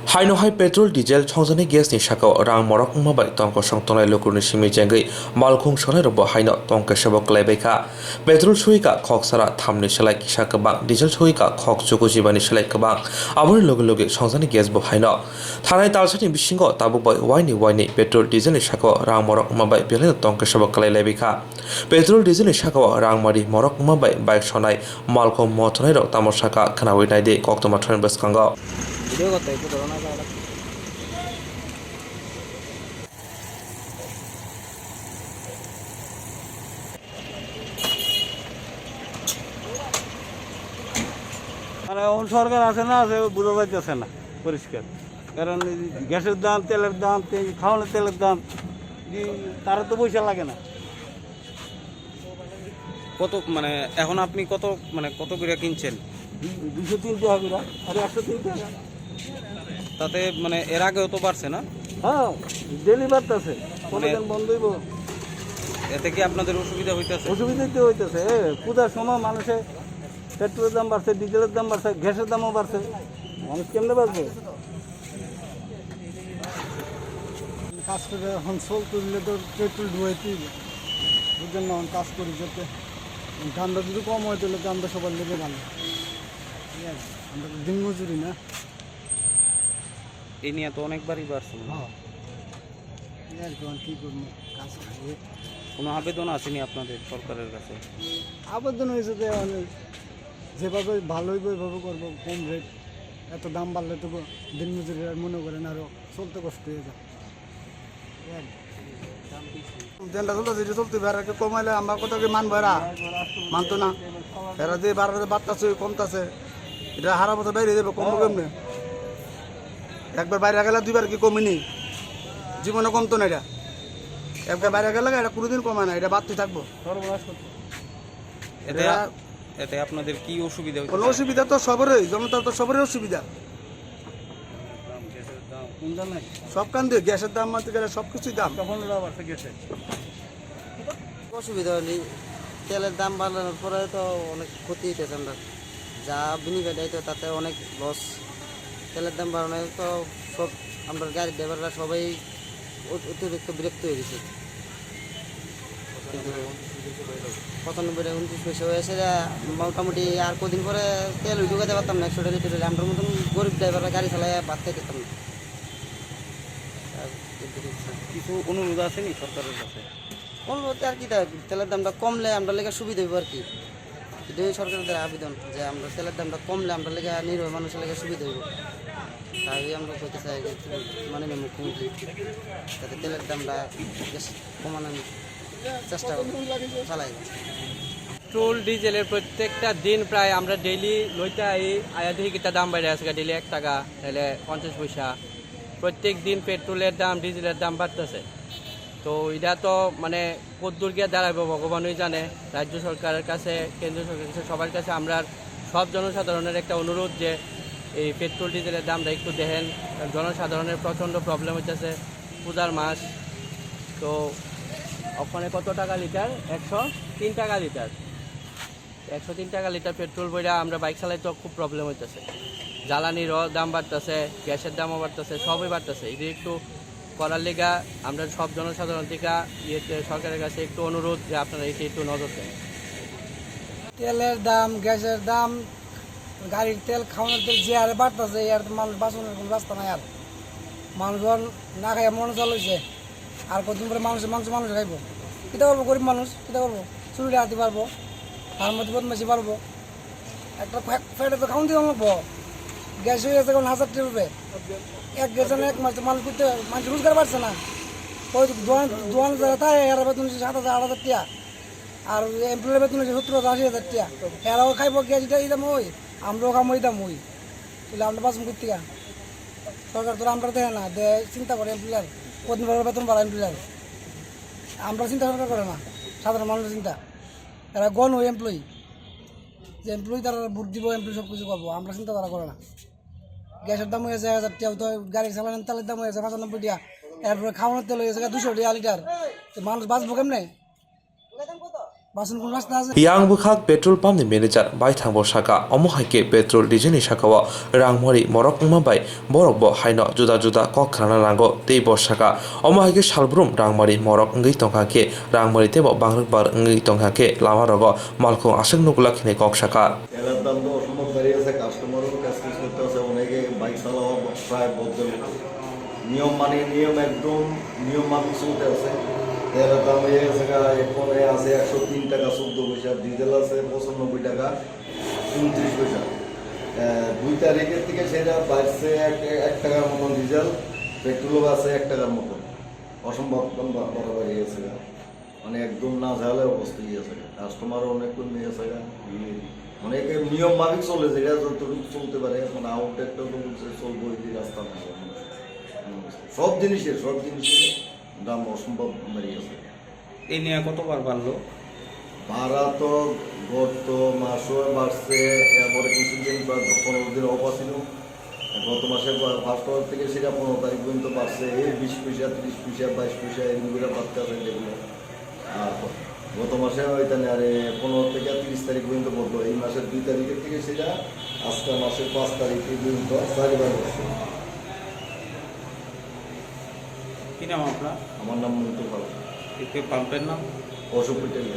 Hainohai petrol diesel chongzani gas ni sakao rang morok mabai tongko song tonai lukurni simi jangai malkhung sonai robo haino tongka sabo klaibaika petrol suika khok sara thamni selai kisa kabang diesel suika khok chuku jibani selai kabang aboni loge loge chongzani gas bo haino thanai talsani bisingo tabuk bai waini petrol diesel ni sakao rang morok mabai belai tongka sabo klaibaika petrol diesel ni sakao rang mari morok mabai bike sonai malkhung motonai ro tamosaka khanawi naide koktoma thon baskango video করতে একটু ধরো না তাহলে মানে এখন সরকার আছে না আছে বোঝা যাইতেছে না পরিষ্কার কারণ গ্যাসের দাম তেলের দাম খাওয়ানোর তেলের দাম তারা তো পয়সা লাগে না কত মানে এখন আপনি কত করে কিনছেন 203 টাকা করে আর 103 টাকা তাতে মানে এর আগেও তো বাড়ছে না হ্যাঁ ডেলি বাড়তেছে কোনদিন বন্ধ হইব এতে কি আপনাদের অসুবিধা হইতেছে অসুবিধাতে হইতেছে পূজার সময় মানুষের পেট্রোলের দাম বাড়ছে ডিজেলের দাম বাড়ছে গ্যাসের দামও বাড়ছে মানুষ কেমনে বাড়বে কাজ করে এখন সোল তুললে তো পেট্রোল ডুবাইতেই বুঝলেন না এখন কাজ করি যাতে দামটা যদি কম হয় তাহলে দামটা সবার লেগে ভালো আমরা তো দিন মজুরি না এই নিয়ে তো অনেকবারই বাড়ছে হ্যাঁ আর কি করবো কাজ খাইয়ে কোনো আবেদন আসেনি আপনাদের সরকারের কাছে আবেদন হয়েছে যে যেভাবে ভালো হইব ওইভাবে করবো কম রেট এত দাম বাড়লে তো দিন মজুরি আর মনে করেন আরও চলতে কষ্ট হয়ে যায় যেটা চলতেছে যেটা চলতে বেড়াকে কমাইলে আমরা কোথাও মানবো এরা মানতো না এরা যে বাড়তেছে কমতেছে এটা হারা বছর বাইরে যাবে কমবো কেমনে একবার বাইরে গেলে দুইবার কি কমিনি জীবনে কমতো না এটা একবার বাইরে গেলে এটা কোনোদিন কমায় না এটা বাড়তে থাকবো এতে এতে আপনাদের কি অসুবিধা কোনো অসুবিধা তো সবারই জনতার তো সবারই অসুবিধা সব কান দিয়ে গ্যাসের দাম মানতে গেলে সব কিছুই দাম অসুবিধা হয়নি তেলের দাম বাড়ানোর পরে তো অনেক ক্ষতি হইতেছে আমরা যা বিনিয়োগ দেয় তো তাতে অনেক লস তেলের দাম বাড়ানো তো সব আমরা গাড়ির ড্রাইভাররা সবাই অতিরিক্ত বিরক্ত হয়ে গেছে কিন্তু 95-29 পয়সা হয়েছে মোটামুটি আর কদিন পরে তেল ঢুকাতে পারতাম না 100 লিটার আমরা মতন গরিব ড্রাইভাররা গাড়ি চালায় ভাত খাইতাম না কিছু অনুরোধ আসেনি সরকারের কাছে অনুরোধ আর কি তেলের দামটা কমলে আমরা লেগে সুবিধা হইব আর কি এটাই সরকারের আবেদন যে আমরা তেলের দামটা কমলে আমরা লেগে নির্ভর মানুষের লেগে সুবিধা হইব তাই আমরা করতে চাই যে মানে মুখ্যমন্ত্রী যাতে তেলের দামটা বেশ কমানোর চেষ্টা চালাই পেট্রোল ডিজেলের প্রত্যেকটা দিন প্রায় আমরা ডেইলি লইতে আয়া দেখি কিতা দাম বাইরে আছে ডেইলি 1 টাকা তাহলে 50 পয়সা প্রত্যেক দিন পেট্রোলের দাম ডিজেলের দাম বাড়তেছে তো এটা তো মানে কদ্দূর গিয়ে দাঁড়াবে ভগবানই জানে রাজ্য সরকারের কাছে কেন্দ্রীয় সরকারের কাছে সবার কাছে আমরা সব জনসাধারণের একটা অনুরোধ যে এই পেট্রোল ডিজেলের দামটা একটু দেখেন জনসাধারণের প্রচণ্ড প্রবলেম হইতেছে পূজার মাস তো ওখানে কত টাকা লিটার 103 টাকা লিটার 103 টাকা লিটার পেট্রোল বইরা আমরা বাইক চালাই তো খুব প্রবলেম হইতেছে জ্বালানিরও দাম বাড়তেছে গ্যাসের দামও বাড়তেছে সবই বাড়তেছে এটা একটু করার লেগা আমরা সব জনসাধারণ থেকে সরকারের কাছে একটু অনুরোধ যে আপনারা এটি একটু নজর দেন তেলের দাম গ্যাসের দাম গাড়ির তেল খাওয়ানোর তেল যে আরে বাড়তেছে আর মানুষ বাঁচানোর কোনো রাস্তা নাই আর মানুষজন না খাইয়া মনে চালুছে আর কতদিন পরে মানুষ খাইব কীটা করবো গরিব মানুষ কীটা করবো চুরিটা হাতে পারবো তার মধ্যে বদমাসি পারবো একটা ফ্যাটে তো খাওয়ান দিয়ে পারবো গ্যাস হয়ে গেছে এখন 1000 টাকা রুপে এক গ্যাস এক মাস মানুষ করতে মানুষ রোজগার পারছে না ওই দোয়ান যারা তাই এরা বেতন 7,000-8,000 টাকা আর এমপ্লয়ের বেতন 70,000-80,000 টাকা এরাও খাইব গ্যাসটা এই দাম ওই আমরাও খাবো এই দাম ওই তাহলে আমরা বাঁচবো করতে সরকার তো আমরা দেখে না চিন্তা করে এমপ্লয়ার কদিন বেতন বাড়া এমপ্লয়ার আমরা চিন্তা সরকার করে না সাধারণ মানুষের চিন্তা এরা গণ ওই এমপ্লয়ি যে এমপ্লয়ি তারা ভোট দিব এমপ্লয়ি সব কিছু করবো আমরা চিন্তা তারা করে না গ্যাসের দাম হয়েছে 1,000 টাকা তো গাড়ি চালানোর তেলের দাম হয়েছে 95 টাকা এরপরে খাওয়ানোর তেল হয়েছে 200 টাকা লিটার তো মানুষ বাঁচবো কেমনে বাসন কোন রাস্তা আছে yang bukhak petrol pump ni manager bai thangbo saka omo haike petrol diesel ni saka wa rangmori morok ma bai borok bo haino juda juda kok khana rango tei bo saka omo haike salbrum rangmori morok ngi tongha ke rangmori te bo bangruk bar ngi tongha ke lama rogo malkhung asek nukula khine kok saka তেলের দাম তো অসম্ভব বেড়ে গেছে, কাস্টমারও কাজ করতে হচ্ছে, অনেকে বাইক চালাওয়া প্রায় বদলে নিয়ম মানে নিয়ম একদম নিয়ম মাফিক চলতে আছে। তেলের দাম হয়ে গেছে এখন আছে 103 টাকা 14 পয়সা, ডিজেল আছে 95 টাকা 29 পয়সা। 2 তারিখের থেকে সেটা বাড়ছে 1 টাকার মতন ডিজেল, পেট্রোলও আছে 1 টাকার মতন। অসম্ভব বড় বেড়ে গেছে, মানে একদম না ঝালে অবস্থা গিয়েছে, কাস্টমারও অনেক কমে গেছে, অনেকে নিয়ম মাফিক চলে যেটা যতটুকু চলতে পারে। এখন আউটডেটটা তো চলবো এই রাস্তা না, সব জিনিসের দাম অসম্ভব বেড়ে গেছে। এই নিয়ে কতবার বাড়লো? ভাড়া তো গত মাসও বাড়ছে, এরপরে কিছুদিন 15 দিন অফ ছিল, গত মাসে ফার্স্ট আওয়ার থেকে সেটা 15 তারিখ পর্যন্ত বাড়ছে। এই 20 পয়সা 30 পয়সা 22 পয়সা এগুলো বাড়তে আছে যেগুলো। আর গত মাসে ওইখানে আর 15 থেকে 30 তারিখ পর্যন্ত বলতো, এই মাসের 2 তারিখের থেকে সেটা আজকে মাসের 5 তারিখ পর্যন্ত 4বার বসছে। কি নাম আপনার? আমার নাম মন্টু ভালো, পাম্পের নাম? অশোক পিটেল।